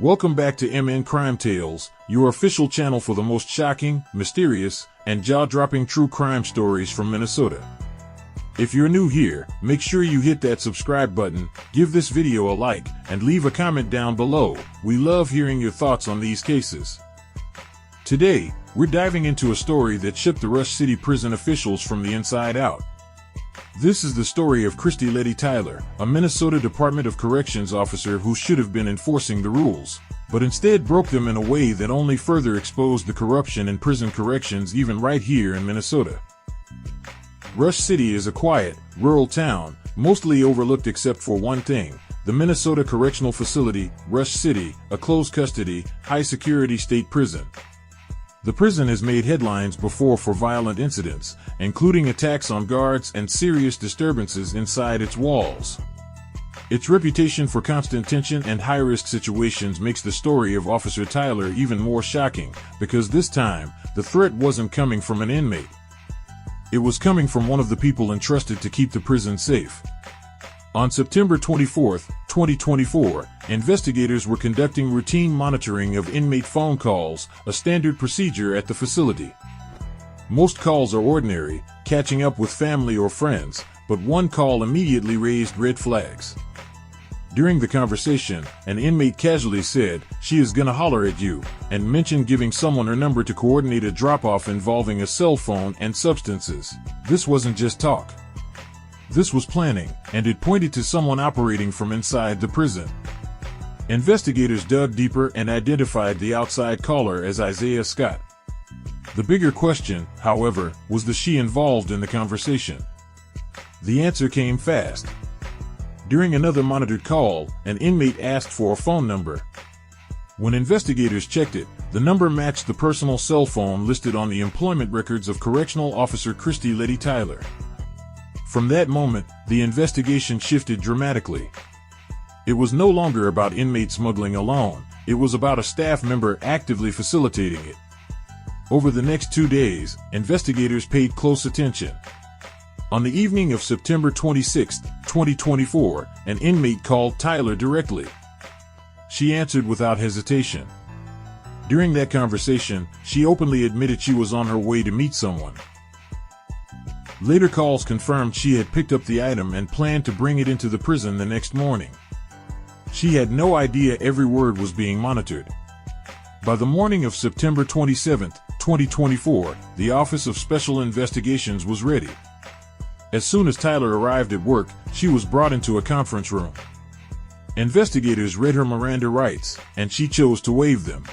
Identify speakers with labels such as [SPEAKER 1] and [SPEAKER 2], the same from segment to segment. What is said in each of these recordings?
[SPEAKER 1] Welcome back to MN Crime Tales, your official channel for the most shocking, mysterious, and jaw-dropping true crime stories from Minnesota. If you're new here, make sure you hit that subscribe button, give this video a like, and leave a comment down below. We love hearing your thoughts on these cases. Today, we're diving into a story that shook the Rush City prison officials from the inside out. This is the story of Kristi Lettie Tyler, a Minnesota Department of Corrections officer who should have been enforcing the rules, but instead broke them in a way that only further exposed the corruption in prison corrections even right here in Minnesota. Rush City is a quiet, rural town, mostly overlooked except for one thing: the Minnesota Correctional Facility, Rush City, a closed-custody, high-security state prison. The prison has made headlines before for violent incidents, including attacks on guards and serious disturbances inside its walls. Its reputation for constant tension and high-risk situations makes the story of Officer Tyler even more shocking, because this time, the threat wasn't coming from an inmate. It was coming from one of the people entrusted to keep the prison safe. On September 24, 2024, investigators were conducting routine monitoring of inmate phone calls, a standard procedure at the facility. Most calls are ordinary, catching up with family or friends, but one call immediately raised red flags. During the conversation, an inmate casually said, "She is gonna holler at you," and mentioned giving someone her number to coordinate a drop-off involving a cell phone and substances. This wasn't just talk. This was planning, and it pointed to someone operating from inside the prison. Investigators dug deeper and identified the outside caller as Isaiah Scott. The bigger question, however, was she involved in the conversation? The answer came fast. During another monitored call, an inmate asked for a phone number. When investigators checked it, the number matched the personal cell phone listed on the employment records of Correctional Officer Kristi Lettie Tyler. From that moment, the investigation shifted dramatically. It was no longer about inmate smuggling alone, it was about a staff member actively facilitating it. Over the next 2 days, investigators paid close attention. On the evening of September 26, 2024, an inmate called Tyler directly. She answered without hesitation. During that conversation, she openly admitted she was on her way to meet someone. Later calls confirmed she had picked up the item and planned to bring it into the prison the next morning. She had no idea every word was being monitored. By the morning of September 27, 2024, the Office of Special Investigations was ready. As soon as Tyler arrived at work, she was brought into a conference room. Investigators read her Miranda rights, and she chose to waive them.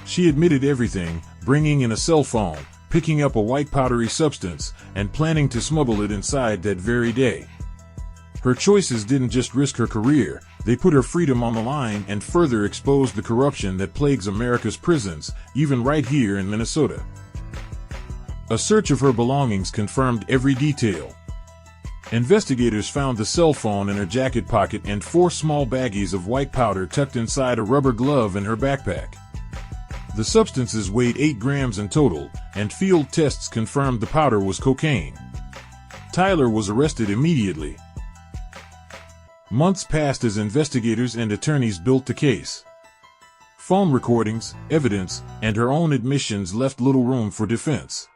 [SPEAKER 1] She admitted everything, bringing in a cell phone, picking up a white powdery substance, and planning to smuggle it inside that very day. Her choices didn't just risk her career, they put her freedom on the line and further exposed the corruption that plagues America's prisons, even right here in Minnesota. A search of her belongings confirmed every detail. Investigators found the cell phone in her jacket pocket and 4 small baggies of white powder tucked inside a rubber glove in her backpack. The substances weighed 8 grams in total, and field tests confirmed the powder was cocaine. Tyler was arrested immediately. Months passed as investigators and attorneys built the case. Phone recordings, evidence, and her own admissions left little room for defense.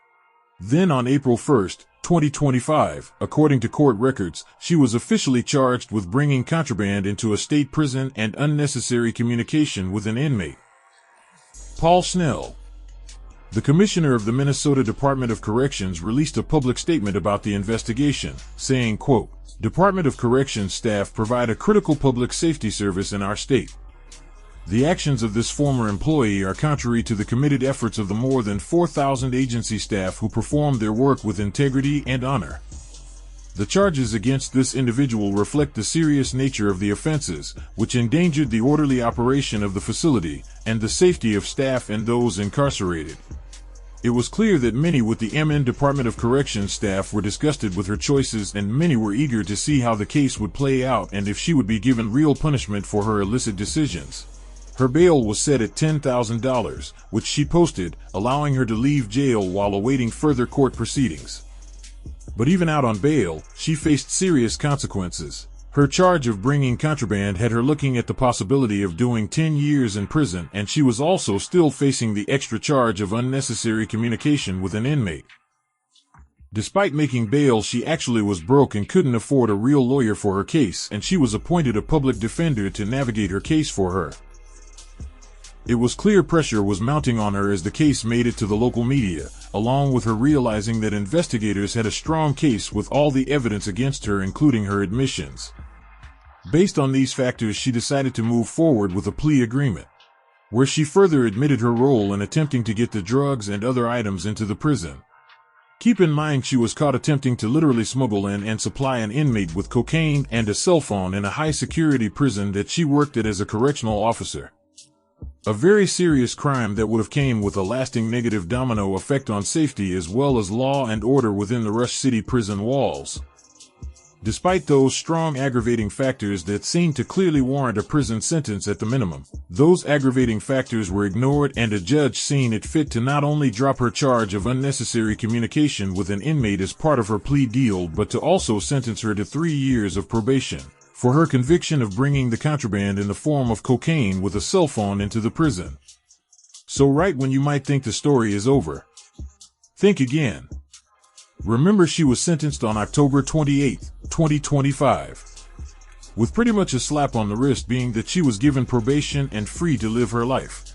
[SPEAKER 1] Then on April 1, 2025, according to court records, she was officially charged with bringing contraband into a state prison and unnecessary communication with an inmate. Paul Snell, the commissioner of the Minnesota Department of Corrections, released a public statement about the investigation, saying, quote, "Department of Corrections staff provide a critical public safety service in our state. The actions of this former employee are contrary to the committed efforts of the more than 4,000 agency staff who perform their work with integrity and honor. The charges against this individual reflect the serious nature of the offenses, which endangered the orderly operation of the facility, and the safety of staff and those incarcerated." It was clear that many with the MN Department of Corrections staff were disgusted with her choices, and many were eager to see how the case would play out and if she would be given real punishment for her illicit decisions. Her bail was set at $10,000, which she posted, allowing her to leave jail while awaiting further court proceedings. But even out on bail, she faced serious consequences. Her charge of bringing contraband had her looking at the possibility of doing 10 years in prison, and she was also still facing the extra charge of unnecessary communication with an inmate. Despite making bail, she actually was broke and couldn't afford a real lawyer for her case, and she was appointed a public defender to navigate her case for her. It was clear pressure was mounting on her as the case made it to the local media, along with her realizing that investigators had a strong case with all the evidence against her, including her admissions. Based on these factors, she decided to move forward with a plea agreement, where she further admitted her role in attempting to get the drugs and other items into the prison. Keep in mind, she was caught attempting to literally smuggle in and supply an inmate with cocaine and a cell phone in a high-security prison that she worked at as a correctional officer. A very serious crime that would have came with a lasting negative domino effect on safety as well as law and order within the Rush City prison walls. Despite those strong aggravating factors that seemed to clearly warrant a prison sentence at the minimum, those aggravating factors were ignored, and a judge seen it fit to not only drop her charge of unnecessary communication with an inmate as part of her plea deal, but to also sentence her to 3 years of probation for her conviction of bringing the contraband in the form of cocaine with a cell phone into the prison. So right when you might think the story is over, think again. Remember, she was sentenced on October 28, 2025, with pretty much a slap on the wrist being that she was given probation and free to live her life.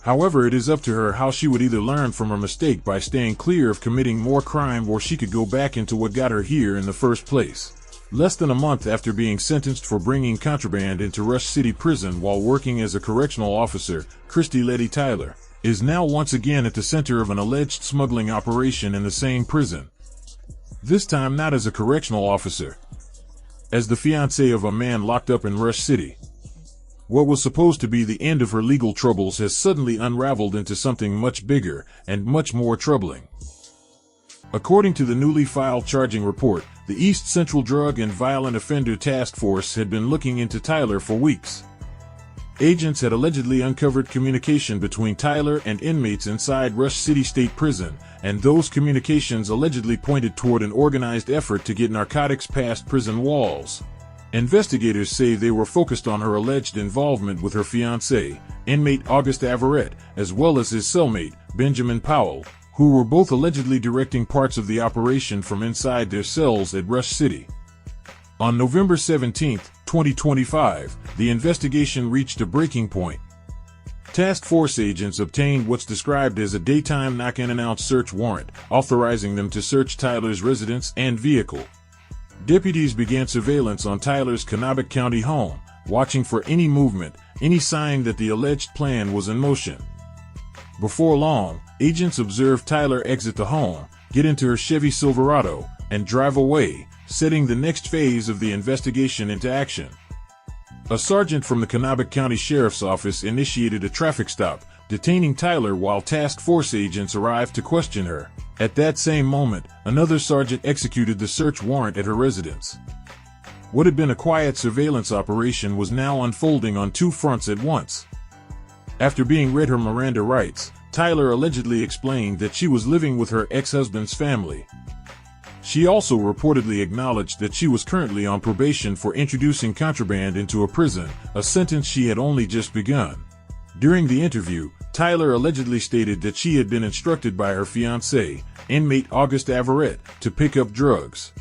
[SPEAKER 1] However, it is up to her how she would either learn from her mistake by staying clear of committing more crime, or she could go back into what got her here in the first place. Less than a month after being sentenced for bringing contraband into Rush City Prison while working as a correctional officer, Kristi Lettie Tyler is now once again at the center of an alleged smuggling operation in the same prison. This time not as a correctional officer, as the fiancée of a man locked up in Rush City. What was supposed to be the end of her legal troubles has suddenly unraveled into something much bigger and much more troubling. According to the newly filed charging report, the East Central Drug and Violent Offender Task Force had been looking into Tyler for weeks. Agents had allegedly uncovered communication between Tyler and inmates inside Rush City State Prison, and those communications allegedly pointed toward an organized effort to get narcotics past prison walls. Investigators say they were focused on her alleged involvement with her fiancé, inmate August Averett, as well as his cellmate, Benjamin Powell, who were both allegedly directing parts of the operation from inside their cells at Rush City. On November 17, 2025, the investigation reached a breaking point. Task Force agents obtained what's described as a daytime knock-and-announce search warrant, authorizing them to search Tyler's residence and vehicle. Deputies began surveillance on Tyler's Kennebec County home, watching for any movement, any sign that the alleged plan was in motion. Before long, agents observed Tyler exit the home, get into her Chevy Silverado, and drive away, setting the next phase of the investigation into action. A sergeant from the Kennebec County Sheriff's Office initiated a traffic stop, detaining Tyler while task force agents arrived to question her. At that same moment, another sergeant executed the search warrant at her residence. What had been a quiet surveillance operation was now unfolding on two fronts at once. After being read her Miranda rights, Tyler allegedly explained that she was living with her ex-husband's family. She also reportedly acknowledged that she was currently on probation for introducing contraband into a prison, a sentence she had only just begun. During the interview, Tyler allegedly stated that she had been instructed by her fiancé, inmate August Averett, to pick up drugs.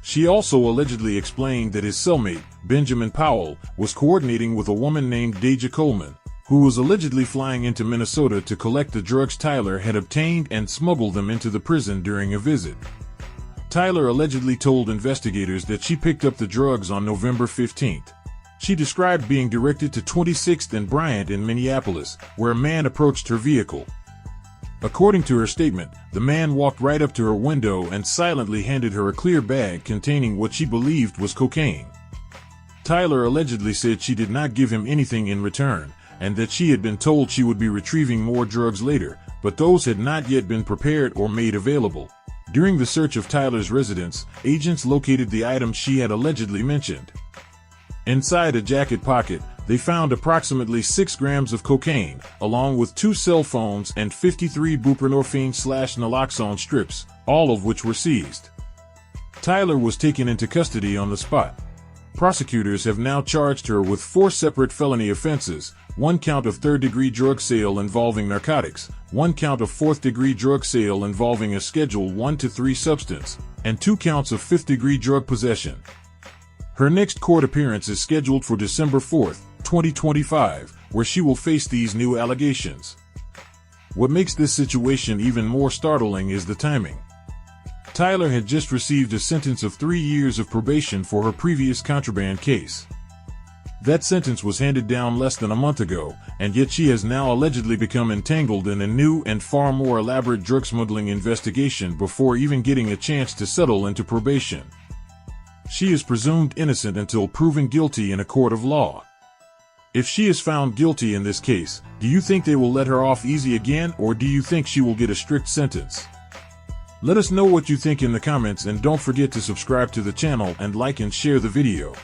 [SPEAKER 1] She also allegedly explained that his cellmate, Benjamin Powell, was coordinating with a woman named Deja Coleman, who was allegedly flying into Minnesota to collect the drugs Tyler had obtained and smuggle them into the prison during a visit. Tyler allegedly told investigators that she picked up the drugs on November 15th. She described being directed to 26th and Bryant in Minneapolis, where a man approached her vehicle. According to her statement, the man walked right up to her window and silently handed her a clear bag containing what she believed was cocaine. Tyler allegedly said she did not give him anything in return, and that she had been told she would be retrieving more drugs later, but those had not yet been prepared or made available. During the search of Tyler's residence, agents located the items she had allegedly mentioned. Inside a jacket pocket, they found approximately 6 grams of cocaine, along with 2 cell phones and 53 buprenorphine/naloxone strips, all of which were seized. Tyler was taken into custody on the spot. Prosecutors have now charged her with 4 separate felony offenses: 1 count of third-degree drug sale involving narcotics, 1 count of fourth-degree drug sale involving a Schedule 1 to 3 substance, and 2 counts of fifth-degree drug possession. Her next court appearance is scheduled for December 4, 2025, where she will face these new allegations. What makes this situation even more startling is the timing. Tyler had just received a sentence of 3 years of probation for her previous contraband case. That sentence was handed down less than a month ago, and yet she has now allegedly become entangled in a new and far more elaborate drug smuggling investigation before even getting a chance to settle into probation. She is presumed innocent until proven guilty in a court of law. If she is found guilty in this case, do you think they will let her off easy again, or do you think she will get a strict sentence? Let us know what you think in the comments, and don't forget to subscribe to the channel and like and share the video.